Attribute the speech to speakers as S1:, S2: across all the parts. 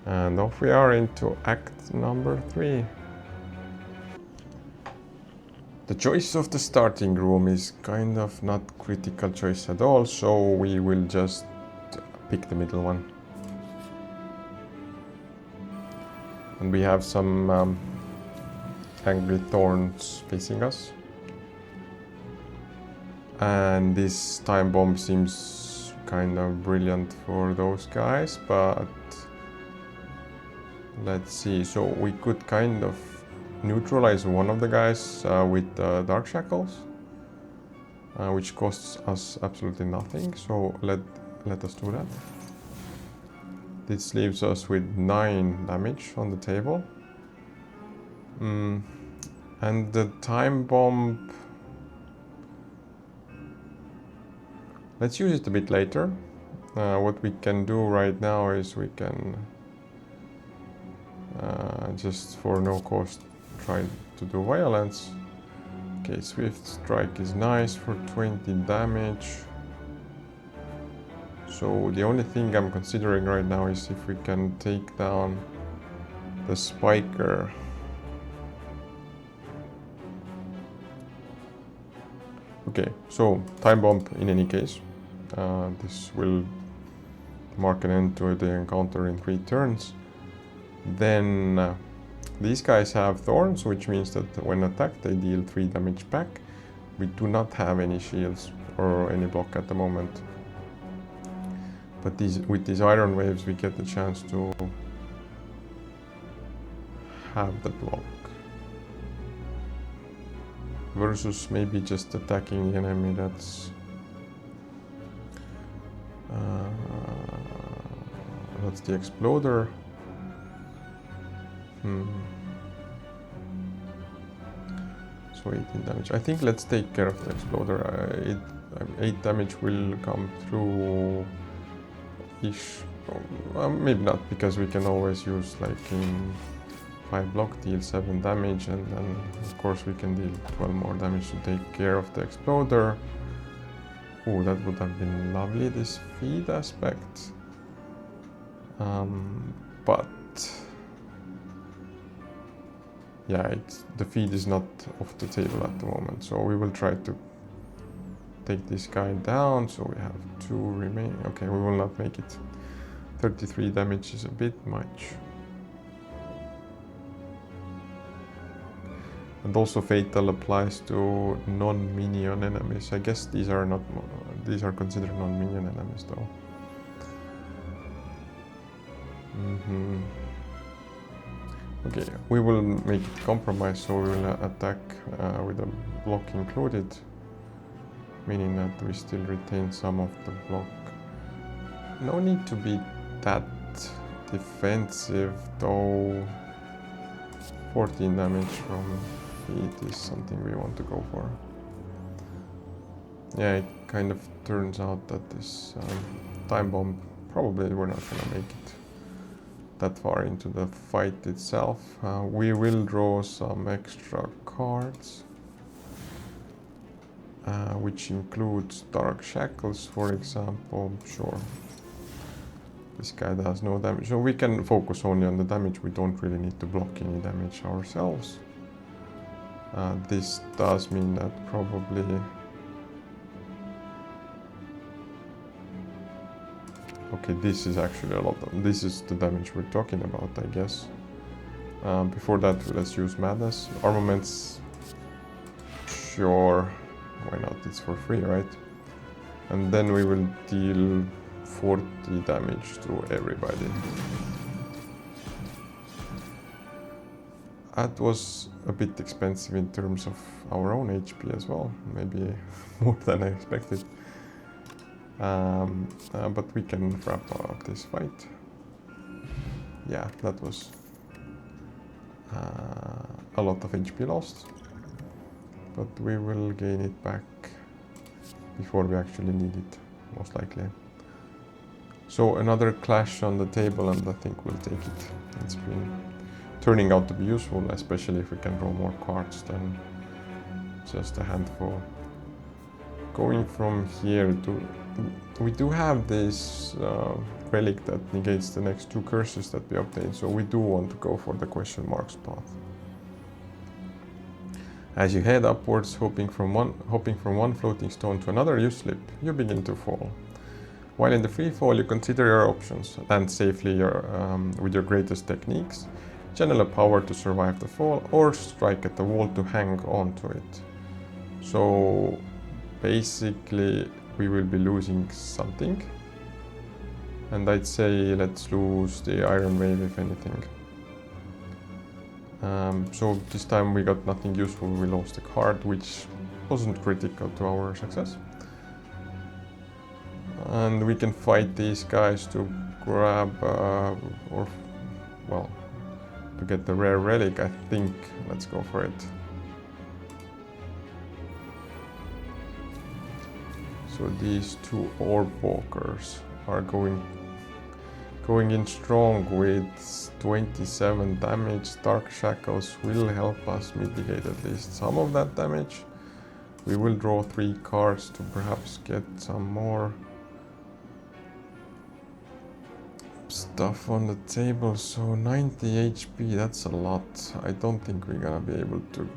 S1: And off we are into act number 3. The choice of the starting room is kind of not critical choice at all, so we will just pick the middle one. And we have some angry thorns facing us. And this time bomb seems kind of brilliant for those guys, but let's see. So we could kind of neutralize one of the guys with Dark Shackles, which costs us absolutely nothing. So let us do that. This leaves us with 9 damage on the table. And the time bomb, let's use it a bit later. What we can do right now is we can just for no cost try to do violence. Okay, Swift Strike is nice for 20 damage. So the only thing I'm considering right now is if we can take down the Spiker. Okay, so time bomb in any case. This will mark an end to the encounter in 3 turns. Then these guys have thorns, which means that when attacked they deal 3 damage back. We do not have any shields or any block at the moment. But with these iron waves we get the chance to have the block. Versus maybe just attacking the enemy, that's the Exploder. So 18 damage. I think let's take care of the Exploder. 8 damage will come through ish. Maybe not, because we can always use like in 5 block, deal 7 damage, and then of course we can deal 12 more damage to take care of the Exploder. Oh, that would have been lovely, this feed aspect. But yeah, the feed is not off the table at the moment, so we will try to take this guy down. So we have 2 remaining. Okay, we will not make it. 33 damage is a bit much. And also Fatal applies to non-minion enemies. I guess these are considered non-minion enemies though. Okay, we will make it compromise, so we will attack with a block included, meaning that we still retain some of the block. No need to be that defensive though. 14 damage from feet is something we want to go for. Yeah, it kind of turns out that this time bomb, probably we're not gonna make it that far into the fight itself. We will draw some extra cards, which includes Dark Shackles, for example. Sure. This guy does no damage, so we can focus only on the damage. We don't really need to block any damage ourselves. This does mean that probably okay, this is actually a lot of, this is the damage we're talking about, I guess. Before that, let's use Madness. Armaments, sure, why not, it's for free, right? And then we will deal 40 damage to everybody. That was a bit expensive in terms of our own HP as well, maybe more than I expected. But we can wrap up this fight. Yeah, that was a lot of HP lost, but we will gain it back before we actually need it, most likely. So another clash on the table, and I think we'll take it. It's been turning out to be useful, especially if we can draw more cards than just a handful. Going from here to we do have this relic that negates the next 2 curses that we obtain, so we do want to go for the question marks path. As you head upwards, hopping from one floating stone to another, you slip. You begin to fall. While in the free fall, you consider your options. Land safely with your greatest techniques, channel a power to survive the fall, or strike at the wall to hang on to it. So basically we will be losing something. And I'd say let's lose the Iron Wave if anything. So this time we got nothing useful, we lost a card, which wasn't critical to our success. And we can fight these guys to grab, to get the rare relic, I think. Let's go for it. So these 2 orb walkers are going in strong with 27 damage. Dark Shackles will help us mitigate at least some of that damage. We will draw 3 cards to perhaps get some more stuff on the table. So 90 HP, that's a lot. I don't think we're gonna be able to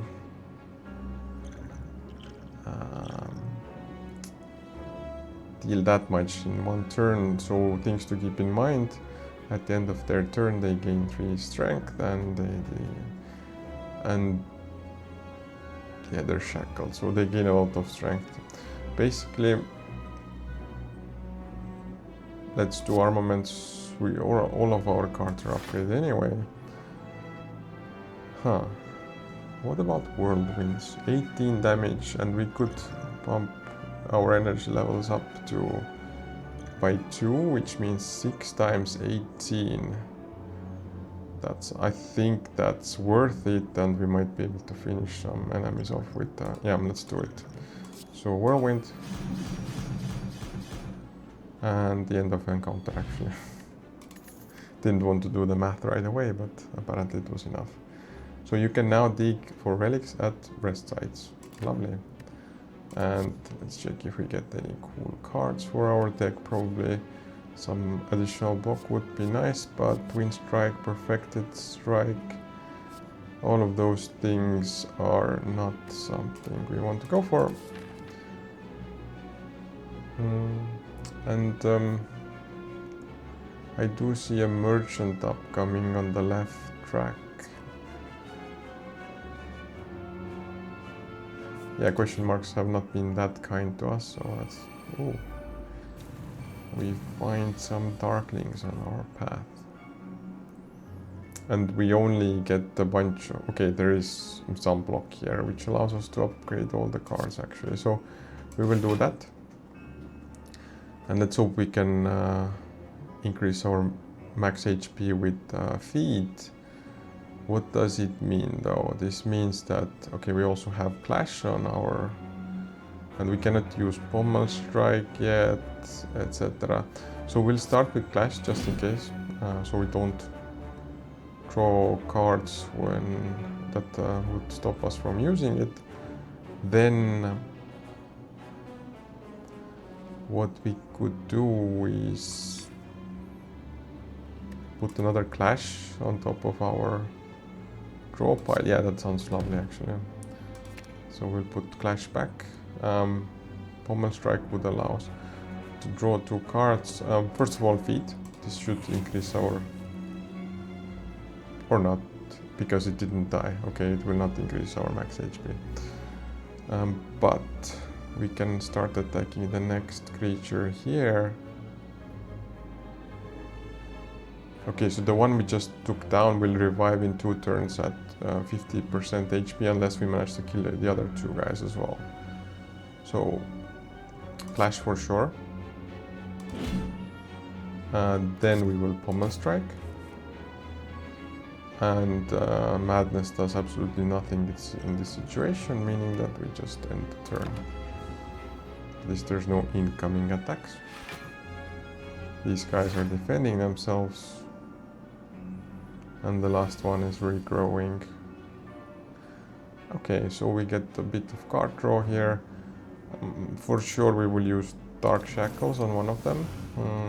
S1: deal that much in one turn. So things to keep in mind: at the end of their turn they gain 3 strength, and they're shackled, so they gain a lot of strength. Basically, let's do armaments. All of our cards are upgraded anyway. What about whirlwinds? 18 damage, and we could pump our energy levels up by 2, which means 6 times 18. I think that's worth it, and we might be able to finish some enemies off with yeah, let's do it. So whirlwind, and the end of encounter actually. Didn't want to do the math right away, but apparently it was enough. So you can now dig for relics at rest sites. Lovely. And let's check if we get any cool cards for our deck. Probably some additional block would be nice, but Wind Strike, Perfected Strike, all of those things are not something we want to go for. I do see a merchant upcoming on the left track. Yeah, question marks have not been that kind to us, so that's... Ooh. We find some Darklings on our path. And we only get a bunch of... Okay, there is some block here, which allows us to upgrade all the cards actually. So we will do that. And let's hope we can increase our max HP with feed. What does it mean though? This means that, okay, we also have Clash on our... And we cannot use Pommel Strike yet, etc. So we'll start with Clash just in case, so we don't draw cards when that would stop us from using it. Then what we could do is put another Clash on top of our draw pile. Yeah, that sounds lovely actually. So we'll put Clash back. Pommel Strike would allow us to draw 2 cards. First of all, feed. This should increase our... Or not, because it didn't die. Okay, it will not increase our max HP. But we can start attacking the next creature here. Okay, so the one we just took down will revive in 2 turns at 50% HP unless we manage to kill the other 2 guys as well. So, Clash for sure. Then we will Pommel Strike. And Madness does absolutely nothing in this situation, meaning that we just end the turn. At least there's no incoming attacks. These guys are defending themselves. And the last one is regrowing. Okay, so we get a bit of card draw here. For sure we will use Dark Shackles on one of them,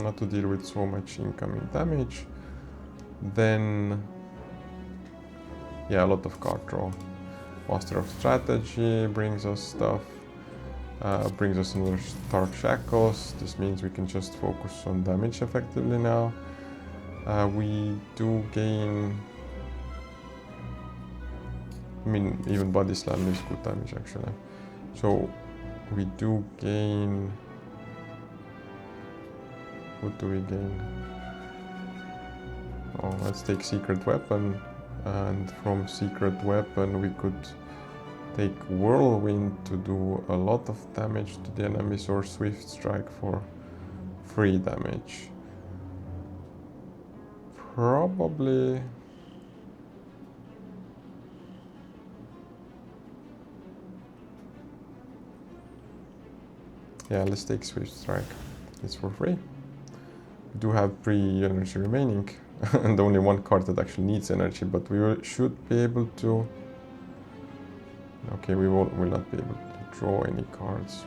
S1: not to deal with so much incoming damage. Then, yeah, a lot of card draw. Master of Strategy brings us stuff, brings us another Dark Shackles. This means we can just focus on damage effectively now. We do gain, I mean, even Body Slam is good damage actually. So we do gain, what do we gain? Oh, let's take Secret Weapon, and from Secret Weapon we could take Whirlwind to do a lot of damage to the enemies, or Swift Strike for 3 damage. Probably yeah, let's take Swift Strike. It's for free. We do have 3 energy remaining and only 1 card that actually needs energy, but we should be able to... Okay, we will not be able to draw any cards.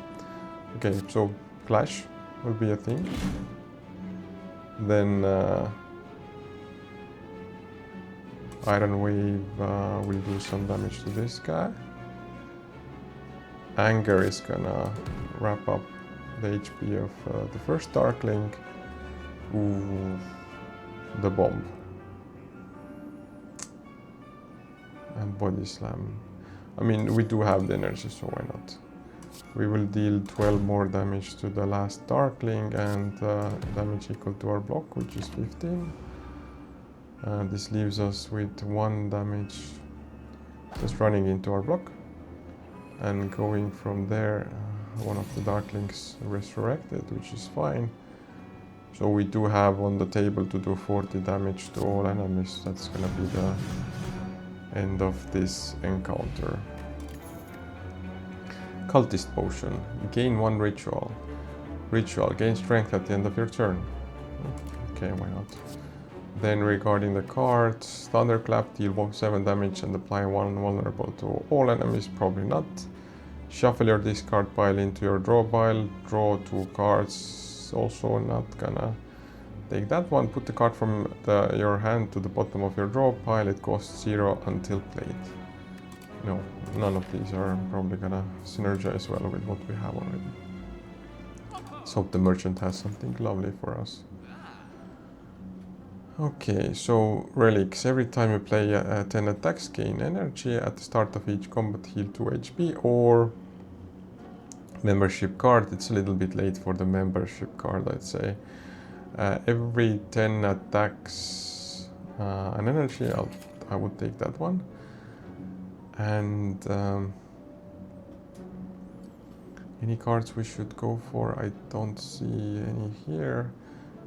S1: Okay, so Clash will be a thing. Then Iron Wave will do some damage to this guy. Anger is gonna wrap up the HP of the first Darkling. Ooh, the bomb. And Body Slam. I mean, we do have the energy, so why not? We will deal 12 more damage to the last Darkling, and damage equal to our block, which is 15. This leaves us with 1 damage just running into our block. And going from there, one of the Darklings resurrected, which is fine. So we do have on the table to do 40 damage to all enemies. That's gonna be the end of this encounter. Cultist Potion. Gain 1 ritual. Ritual. Gain strength at the end of your turn. Okay, why not? Then regarding the cards, Thunderclap, deal 7 damage and apply 1 vulnerable to all enemies. Probably not. Shuffle your discard pile into your draw pile. Draw 2 cards. Also not gonna take that one. Put the card from your hand to the bottom of your draw pile. It costs 0 until played. No, none of these are probably gonna synergize well with what we have already. Let's hope the merchant has something lovely for us. Okay, so relics. Every time you play 10 attacks, gain energy. At the start of each combat, heal 2 HP. Or membership card. It's a little bit late for the membership card, I'd say. Every 10 attacks, an energy. I would take that one. And any cards we should go for? I don't see any here.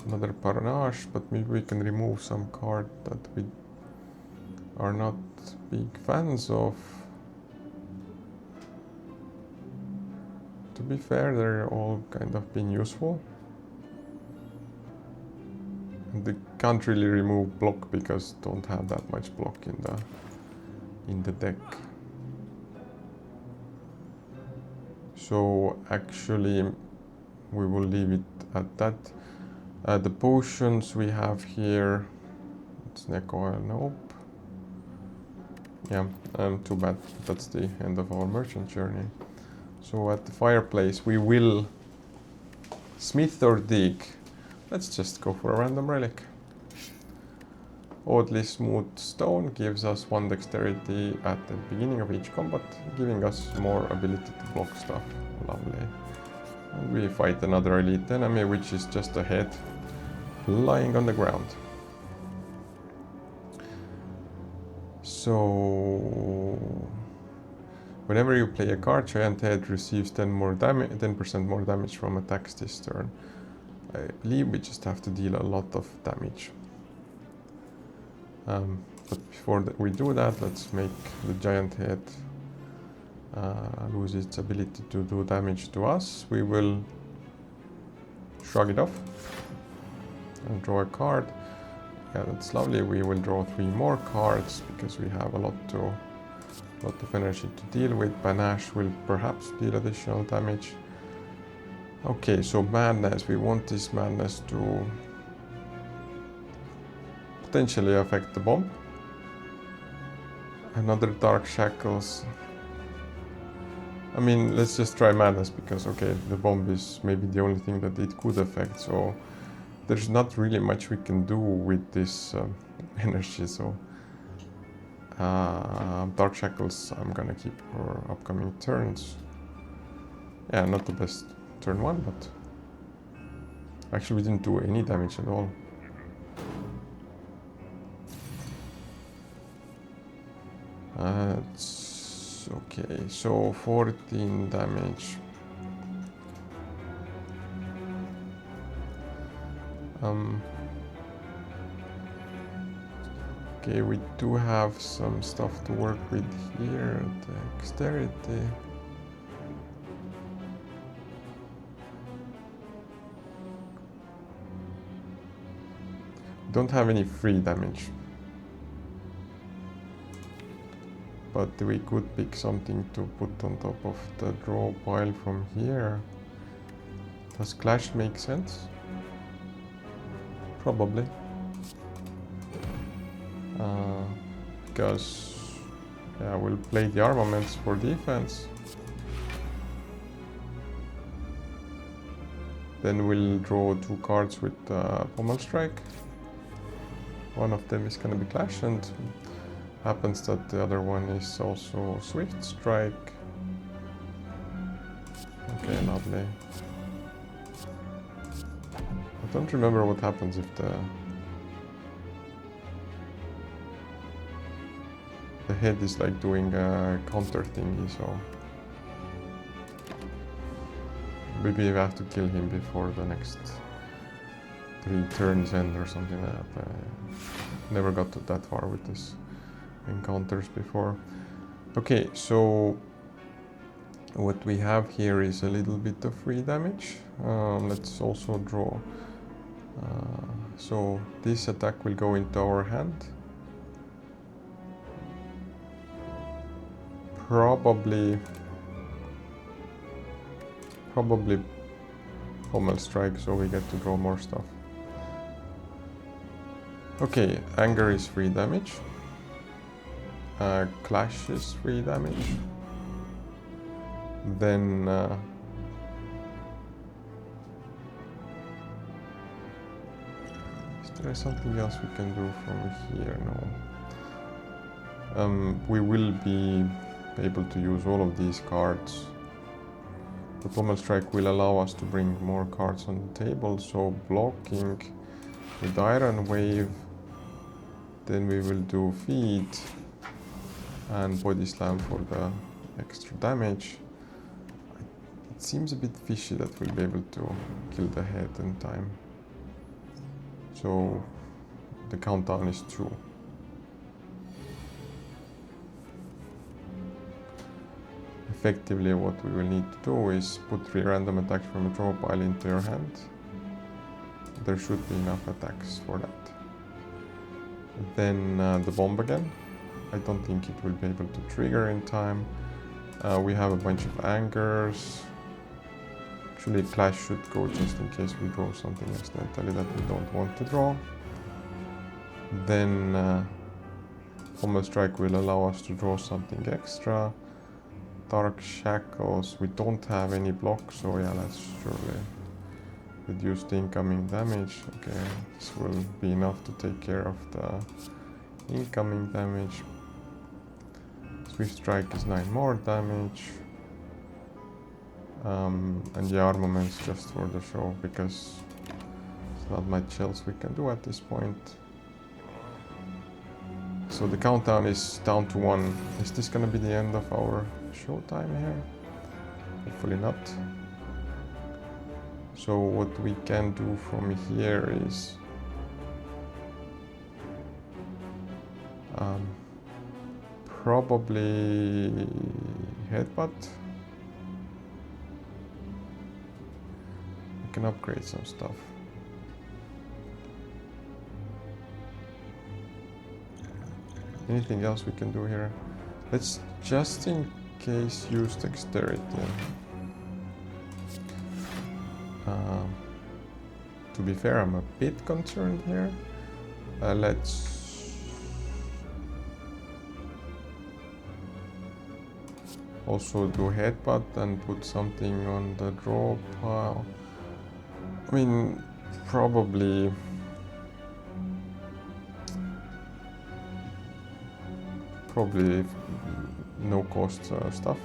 S1: Another Panache, but maybe we can remove some card that we are not big fans of. To be fair, they're all kind of been useful. And they can't really remove block because don't have that much block in the deck. So actually we will leave it at that. The potions we have here, it's neck oil, nope. Yeah, too bad. That's the end of our merchant journey. So at the fireplace we will smith or dig. Let's just go for a random relic. Oddly smooth stone gives us 1 dexterity at the beginning of each combat, giving us more ability to block stuff. Lovely. And we fight another elite enemy, which is just a head lying on the ground. So whenever you play a card, Giant Head receives 10% more damage from attacks this turn. I believe we just have to deal a lot of damage. But before we do that, let's make the Giant Head lose its ability to do damage to us. We will shrug it off and draw a card. Yeah, that's lovely. We will draw 3 more cards because we have a lot of energy to deal with. Panache will perhaps deal additional damage. Okay, so madness. We want this madness to potentially affect the bomb. Another dark shackles. I mean, let's just try madness because, okay, the bomb is maybe the only thing that it could affect. So there's not really much we can do with this energy. So dark shackles I'm gonna keep for upcoming turns. Yeah, not the best turn one, but actually we didn't do any damage at all. It's okay, so 14 damage. Okay, we do have some stuff to work with here. Dexterity. Don't have any free damage. But we could pick something to put on top of the draw pile from here. Does Clash make sense? Probably. Because yeah, we'll play the armaments for defense. Then we'll draw 2 cards with Pommel Strike. One of them is gonna be Clash, and happens that the other one is also Swift Strike. Okay, lovely. I don't remember what happens if the head is like doing a counter thingy, so maybe we have to kill him before the next 3 turns end or something like that. I never got that far with this encounters before. Okay, so what we have here is a little bit of free damage. Let's also draw. So this attack will go into our hand. Probably Pommel Strike, so we get to draw more stuff. Okay, Anger is free damage. Clash is free damage. Then is there something else we can do from here? No. We will be able to use all of these cards. The Pommel Strike will allow us to bring more cards on the table, so blocking with Iron Wave. Then we will do Feed and Body Slam for the extra damage. It seems a bit fishy that we'll be able to kill the head in time. So the countdown is 2. Effectively what we will need to do is put 3 random attacks from a draw pile into your hand. There should be enough attacks for that. Then the bomb again. I don't think it will be able to trigger in time. We have a bunch of angers. Actually, Clash should go just in case we draw something accidentally that we don't want to draw. Then Pommel Strike will allow us to draw something extra. Dark Shackles, we don't have any blocks, so yeah, let's surely reduce the incoming damage. Okay, this will be enough to take care of the incoming damage. Swift Strike is 9 more damage. And the armaments just for the show, because there's not much else we can do at this point. So the countdown is down to 1. Is this gonna be the end of our showtime here? Hopefully not. So what we can do from here is probably headbutt. We can upgrade some stuff. Anything else we can do here? Let's just in case use dexterity. To be fair, I'm a bit concerned here. Let's also do headbutt and put something on the draw pile. I mean, probably no cost stuff.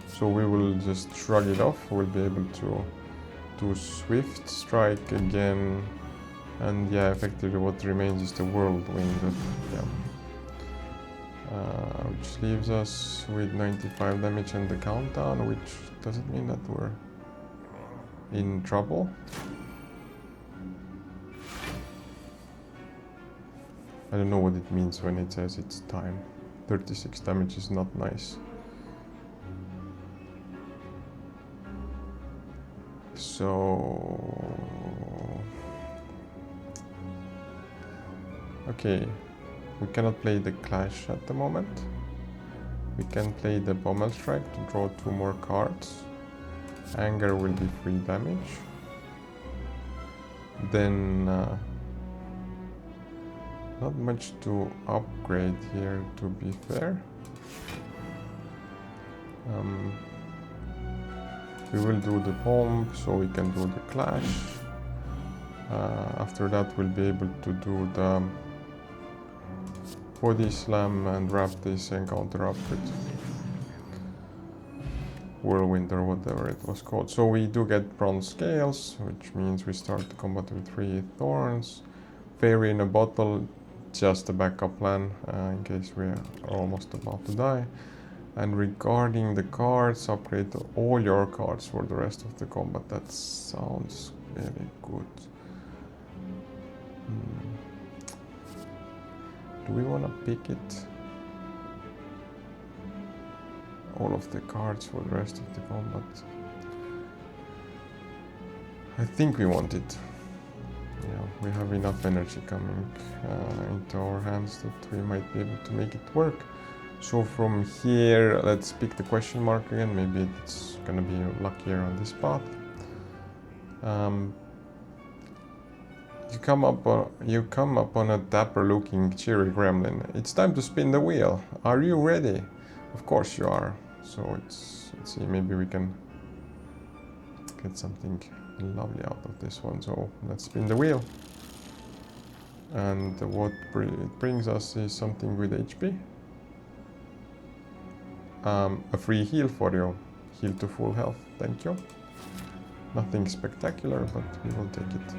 S1: So we will just shrug it off. We'll be able to do Swift Strike again. And yeah, effectively what remains is the Whirlwind. Yeah. Which leaves us with 95 damage and the countdown, which doesn't mean that we're in trouble. I don't know what it means when it says it's time. 36 damage is not nice. So... okay, we cannot play the Clash at the moment. We can play the Pommel Strike to draw 2 more cards. Anger will be 3 damage. Then not much to upgrade here, to be fair. We will do the bomb, so we can do the Clash. After that we'll be able to do the Body Slam and wrap this encounter up with Whirlwind or whatever it was called. So we do get Bronze Scales, which means we start the combat with 3 Thorns. Fairy in a Bottle, just a backup plan in case we are almost about to die. And regarding the cards, upgrade all your cards for the rest of the combat. That sounds very good. Do we want to pick it? All of the cards for the rest of the combat. I think we want it. Yeah, we have enough energy coming into our hands that we might be able to make it work. So from here, let's pick the question mark again. Maybe it's gonna be luckier on this path. You come upon a dapper-looking, cheery gremlin. It's time to spin the wheel. Are you ready? Of course you are. So let's see, maybe we can get something lovely out of this one. So let's spin the wheel. And what it brings us is something with HP. A free heal for you. Heal to full health. Thank you. Nothing spectacular, but we will take it.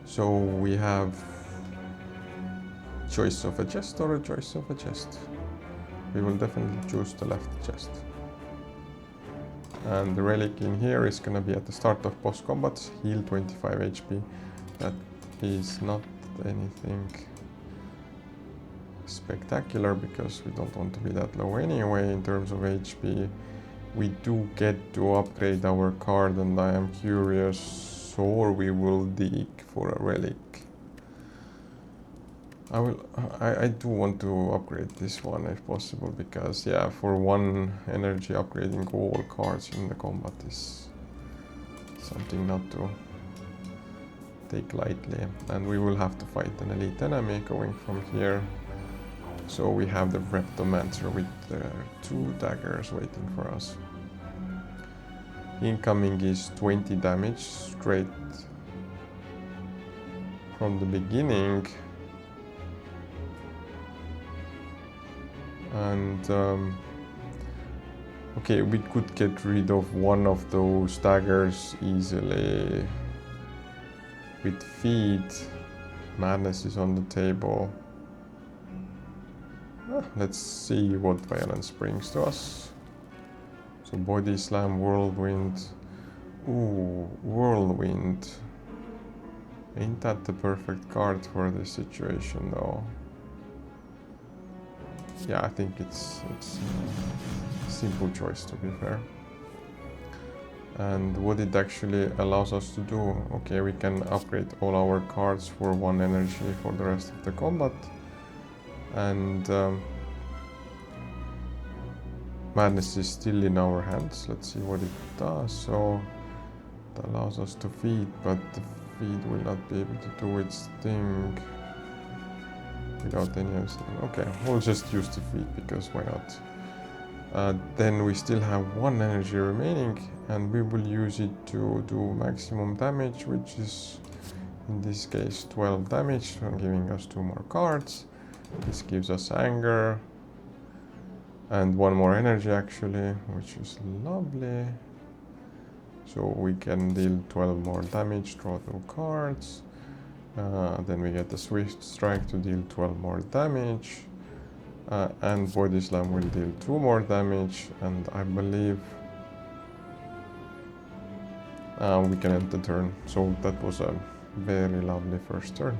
S1: So we have choice of a chest or a choice of a chest. We will definitely choose the left chest. And the relic in here is gonna be at the start of boss combats, heal 25 HP. That is not anything spectacular because we don't want to be that low anyway in terms of HP. We do get to upgrade our card, and I am curious, or we will dig for a relic. I do want to upgrade this one if possible, because yeah, for 1 energy upgrading all cards in the combat is something not to take lightly. And we will have to fight an elite enemy going from here. So we have the Reptomancer with 2 daggers waiting for us. Incoming is 20 damage straight from the beginning. And okay, we could get rid of one of those daggers easily with Feed. Madness is on the table. Let's see what violence brings to us. So Body Slam, Whirlwind. Ooh, Whirlwind. Ain't that the perfect card for this situation though? Yeah, I think it's a simple choice, to be fair. And what it actually allows us to do, okay, we can upgrade all our cards for 1 energy for the rest of the combat. And Madness is still in our hands. Let's see what it does. So allows us to feed, but the feed will not be able to do its thing without any of them. Okay, we'll just use the feed because why not? Then we still have 1 energy remaining, and we will use it to do maximum damage, which is in this case 12 damage, giving us 2 more cards. This gives us anger and 1 more energy actually, which is lovely. So we can deal 12 more damage, draw 2 cards. Then we get the Swift Strike to deal 12 more damage. And Body Slam will deal 2 more damage. And I believe we can end the turn. So that was a very lovely first turn.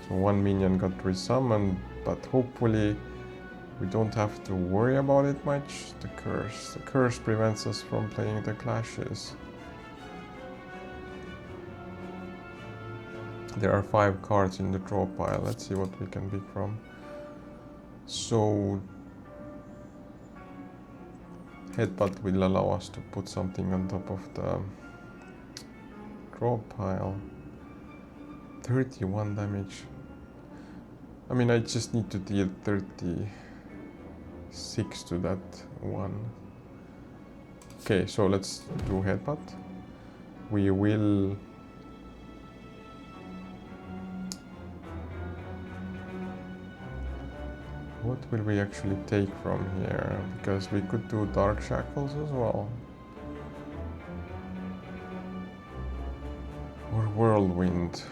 S1: So 1 minion got resummoned, but hopefully we don't have to worry about it much. The curse prevents us from playing the clashes. There are 5 cards in the draw pile. Let's see what we can pick from. So Headbutt will allow us to put something on top of the draw pile. 31 damage. I mean, I just need to deal 36 to that one. Okay, so let's do Headbutt. We will what will we actually take from here? Because we could do Dark Shackles as well. Or Whirlwind.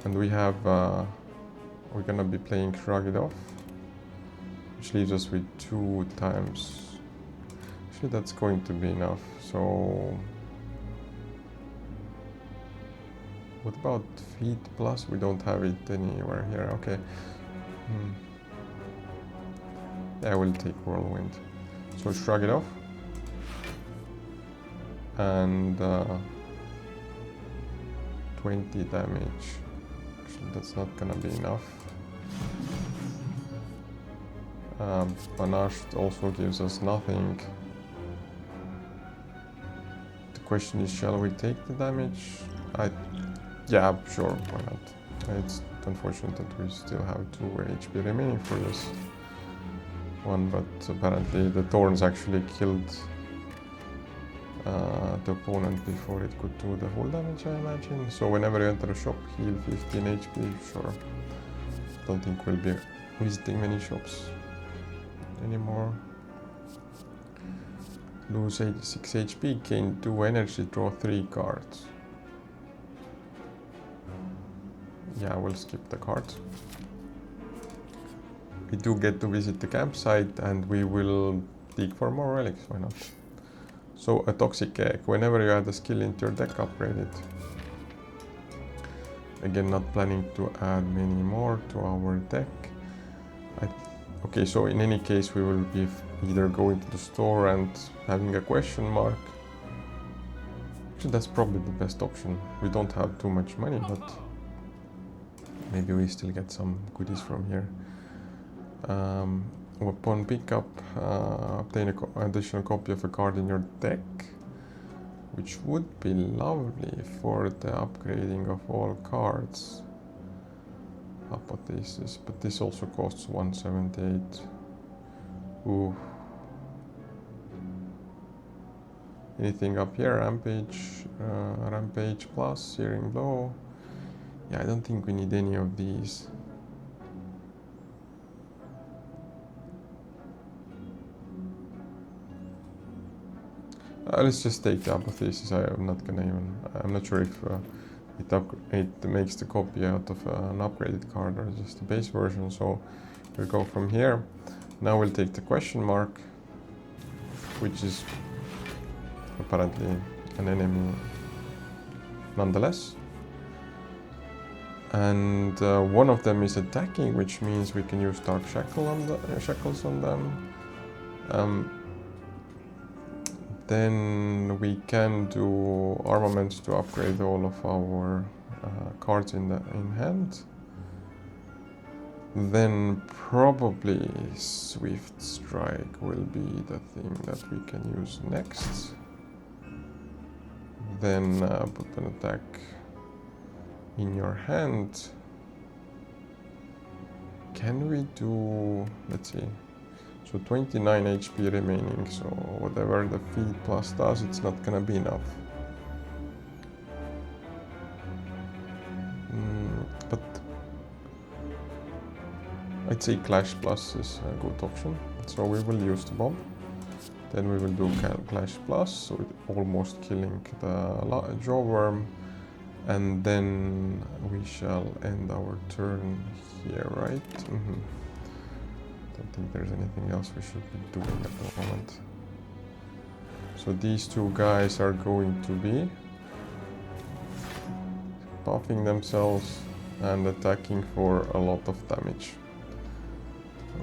S1: And we have, we're gonna be playing Shrug It Off, which leaves us with 2 times. Actually, that's going to be enough. So, what about Feet Plus? We don't have it anywhere here. Okay. Yeah, I will take Whirlwind. So Shrug It Off. And 20 damage. Actually, that's not gonna be enough. Panache also gives us nothing. The question is, shall we take the damage? Yeah, sure, why not? It's unfortunate that we still have 2 HP remaining for this one, but apparently the Thorns actually killed the opponent before it could do the full damage, I imagine. So whenever you enter a shop, heal 15 HP, sure. Don't think we'll be visiting many shops anymore. Lose 86 HP, gain 2 energy, draw 3 cards. Yeah, we'll skip the cards. We do get to visit the campsite, and we will dig for more relics, why not? So a Toxic Egg, whenever you add a skill into your deck, upgrade it. Again, not planning to add many more to our deck. Okay, so in any case, we will be either going to the store and having a question mark. Actually, that's probably the best option. We don't have too much money, but maybe we still get some goodies from here. Upon pickup, obtain an additional copy of a card in your deck, which would be lovely for the upgrading of all cards. Apotheosis, but this also costs 178. Ooh. Anything up here? Rampage plus, Searing Blow. Yeah, I don't think we need any of these. Let's just take the Apotheosis. I'm not sure if it makes the copy out of an upgraded card or just the base version. So we'll go from here. Now we'll take the question mark, which is apparently an enemy nonetheless. And one of them is attacking, which means we can use Dark Shackles on them. Then we can do armaments to upgrade all of our cards in hand. then probably Swift Strike will be the thing that we can use next. Then put an attack in your hand. Can we do, let's see, so 29 HP remaining, so whatever the feed plus does, it's not gonna be enough. But I'd say Clash Plus is a good option, so we will use the bomb. Then we will do Clash Plus, so almost killing the Jawworm. And then we shall end our turn here, right? Don't think there's anything else we should be doing at the moment. So these two guys are going to be buffing themselves and attacking for a lot of damage.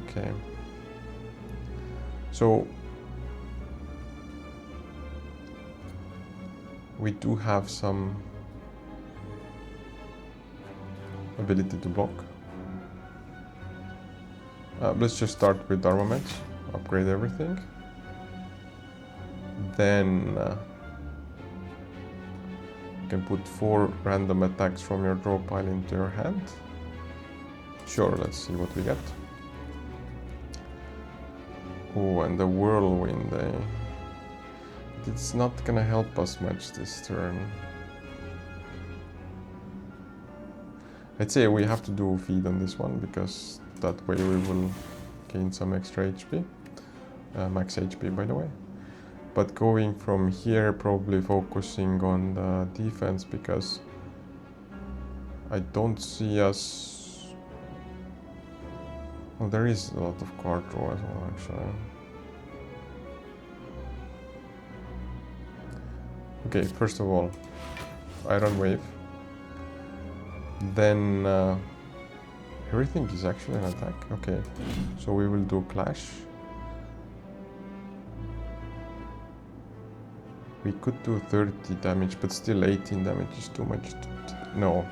S1: Okay. So we do have some ability to block. Let's just start with armaments, upgrade everything. Then you can put 4 random attacks from your draw pile into your hand. Sure, let's see what we get. Oh, and the whirlwind, it's not gonna help us much this turn. I'd say we have to do feed on this one, because that way we will gain some extra HP. Max HP, by the way. But going from here, probably focusing on the defense, because I don't see us... Well, there is a lot of card draw as well, actually. Okay, first of all, Iron Wave. Then everything is actually an attack. Okay, so we will do Clash. We could do 30 damage, but still 18 damage is too much. No.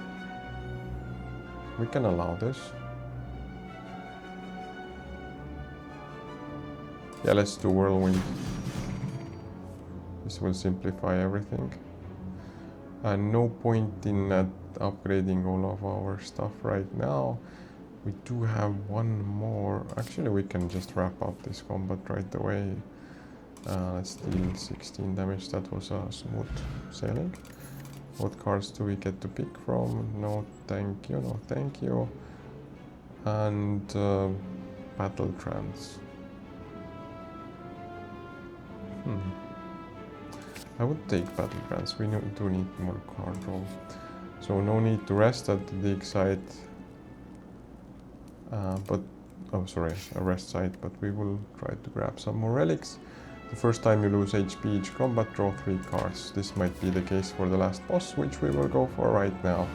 S1: We can allow this. Yeah, let's do Whirlwind. This will simplify everything. No point in upgrading all of our stuff right now. We do have one more. Actually, we can just wrap up this combat right away. Let's deal 16 damage. That was a smooth sailing. What cards do we get to pick from? No, thank you. No, thank you. And Battle Trance. I would take Battle Trance. We do need more card draw. So no need to rest at the dig site. Oh sorry, a rest site, but we will try to grab some more relics. The first time you lose HP each combat, draw 3 cards. This might be the case for the last boss, which we will go for right now.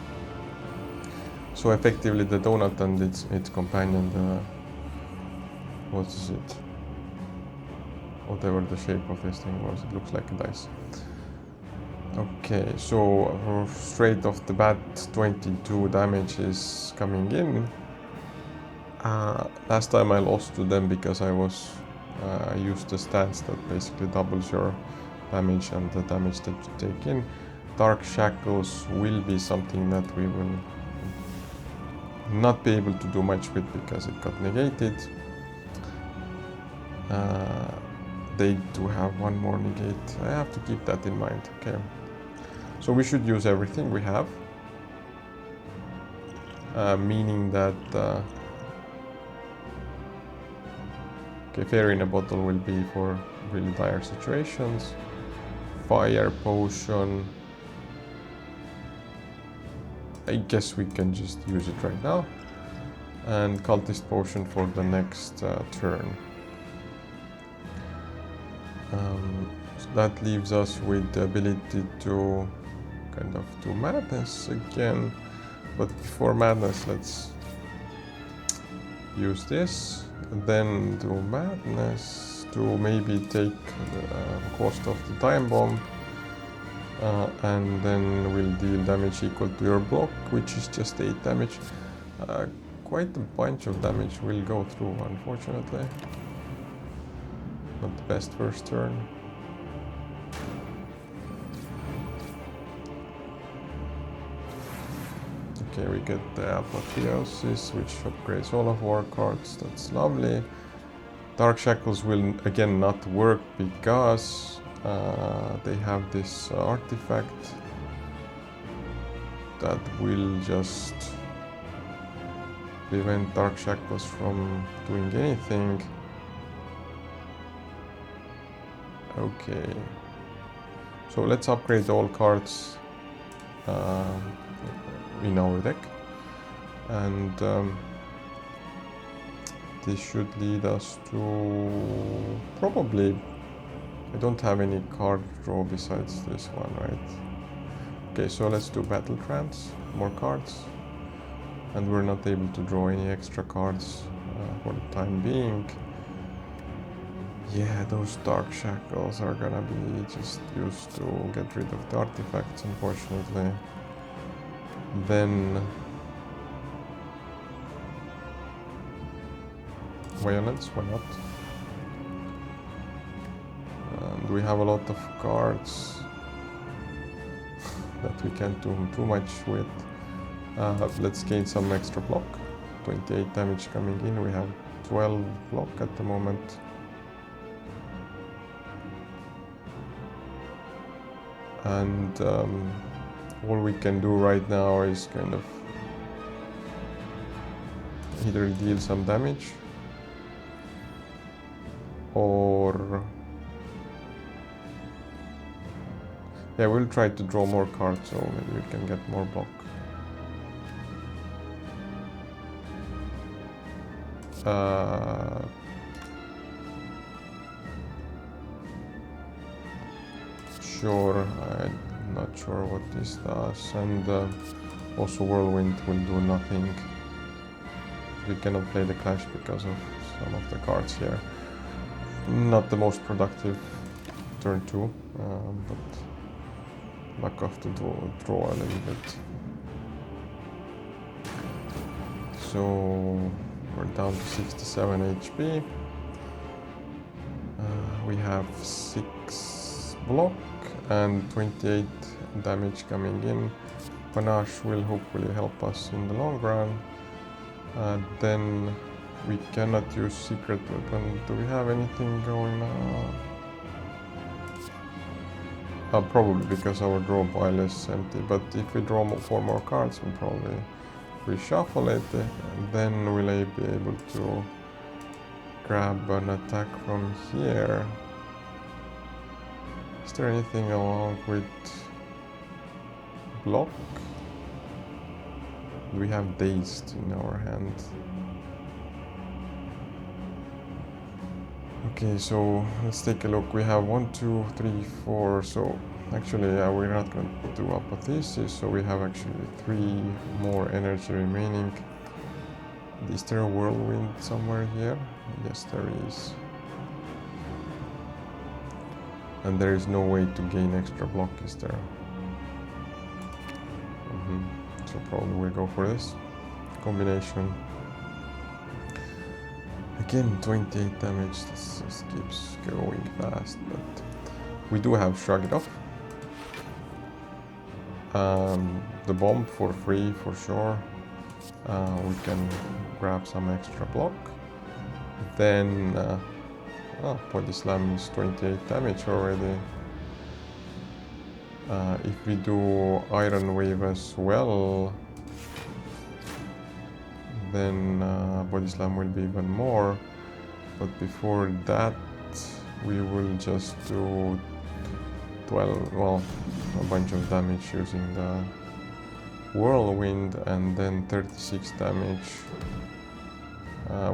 S1: So effectively the donut and its companion, what is it? Whatever the shape of this thing was, it looks like a dice. Okay, so straight off the bat, 22 damage is coming in. Last time I lost to them because I used the stats that basically doubles your damage and the damage that you take in. Dark Shackles will be something that we will not be able to do much with because it got negated. They do have one more negate. I have to keep that in mind. Okay, so we should use everything we have, meaning that okay, Fairy in a Bottle will be for really dire situations. Fire Potion, I guess we can just use it right now, and Cultist Potion for the next turn. So that leaves us with the ability to kind of do Madness again, but before Madness let's use this, and then do Madness to maybe take the cost of the Time Bomb, and then we'll deal damage equal to your block, which is just 8 damage. quite a bunch of damage will go through, unfortunately. Not the best first turn. Okay, we get the Apotheosis, which upgrades all of our cards. That's lovely. Dark Shackles will again not work because they have this artifact that will just prevent Dark Shackles from doing anything. Okay, so let's upgrade all cards in our deck, and this should lead us to probably, I don't have any card draw besides this one, right? Okay, so let's do Battle Trance, more cards, and we're not able to draw any extra cards for the time being. Yeah, those Dark Shackles are gonna be just used to get rid of the artifacts, unfortunately. Then Violence, why not? And we have a lot of cards that we can't do too much with. Let's gain some extra block. 28 damage coming in, we have 12 block at the moment. And all we can do right now is kind of either deal some damage or yeah, we'll try to draw more cards so maybe we can get more block. Sure, I'm not sure what this does, and also Whirlwind will do nothing. We cannot play the Clash because of some of the cards here. Not the most productive turn 2, but luck off to draw a little bit. So we're down to 67 HP. We have 6 block and 28 damage coming in. Panache will hopefully help us in the long run. Then we cannot use Secret Weapon. Do we have anything going on? Probably because our draw pile is empty, but if we draw 4 more cards, we'll probably reshuffle it, and then will I be able to grab an attack from here? Is there anything along with block? We have Dazed in our hand. Okay, so let's take a look. We have 1, 2, 3, 4. So actually, we're not going to do Apotheosis, so we have actually 3 more energy remaining. Is there a Whirlwind somewhere here? Yes, there is. And there is no way to gain extra block, is there? So probably we'll go for this combination. Again, 28 damage, this just keeps going fast, but we do have Shrug It Off. The bomb for free for sure. We can grab some extra block. Then, Body Slam is 28 damage already. If we do Iron Wave as well, then Body Slam will be even more. But before that, we will just do 12, well, a bunch of damage using the Whirlwind, and then 36 damage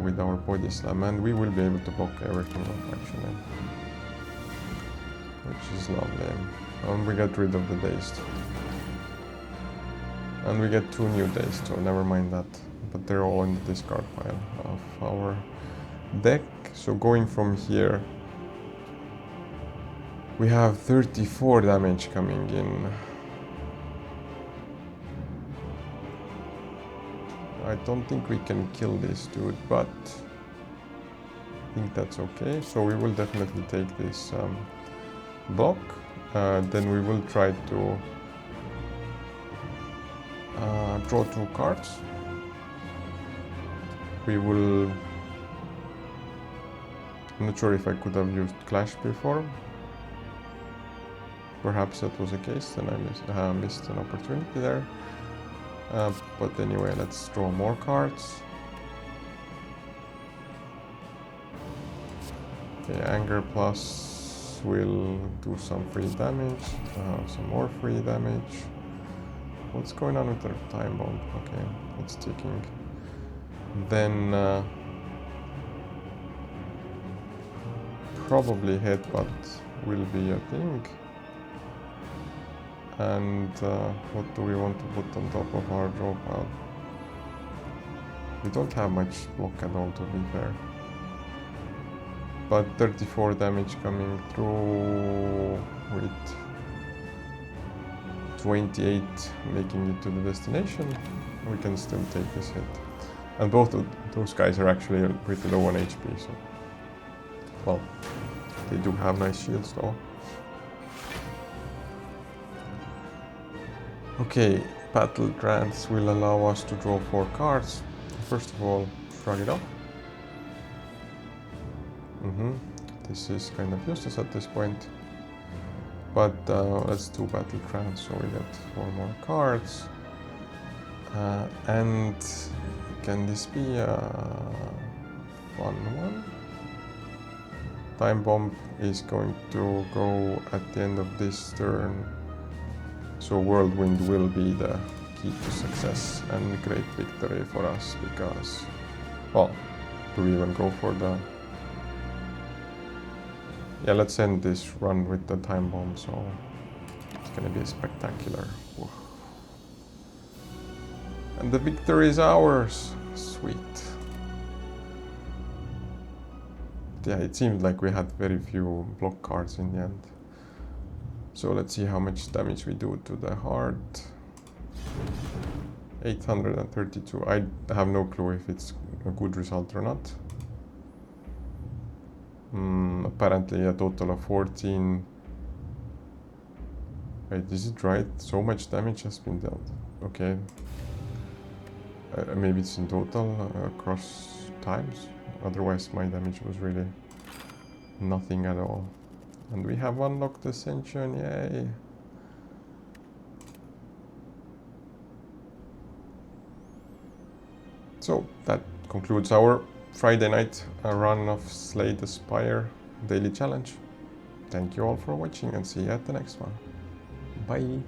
S1: with our Body Slam, and we will be able to block everything off actually, which is lovely. And we get rid of the Dazed. And we get 2 new Dazed, so never mind that. But they're all in the discard pile of our deck. So going from here, we have 34 damage coming in. I don't think we can kill this dude, but I think that's okay. So we will definitely take this block. Then we will try to draw 2 cards. We will... I'm not sure if I could have used Clash before. Perhaps that was the case, then I missed an opportunity there. But anyway, let's draw more cards. Okay, Anger Plus will do some free damage, some more free damage. What's going on with the time bomb? Okay, it's ticking. Then probably Headbutt will be a thing. And what do we want to put on top of our draw pile? We don't have much block at all, to be fair. But 34 damage coming through with 28 making it to the destination. We can still take this hit. And both of those guys are actually pretty low on HP, so... Well, they do have nice shields though. Okay, Battle Trance will allow us to draw 4 cards. First of all, shrug it off. This is kind of useless at this point. But let's do Battle Trance so we get 4 more cards. And can this be a fun one? Time Bomb is going to go at the end of this turn. So Whirlwind will be the key to success and great victory for us because, well, do we even go for the... Yeah, let's end this run with the Time Bomb, so it's gonna be spectacular. Whoa. And the victory is ours! Sweet. Yeah, it seemed like we had very few block cards in the end. So let's see how much damage we do to the heart. 832. I have no clue if it's a good result or not. Apparently a total of 14. Wait, is it right? So much damage has been dealt. Okay. Maybe it's in total across times. Otherwise my damage was really nothing at all. And we have unlocked Ascension, yay! So that concludes our Friday night run of Slay the Spire daily challenge. Thank you all for watching and see you at the next one. Bye!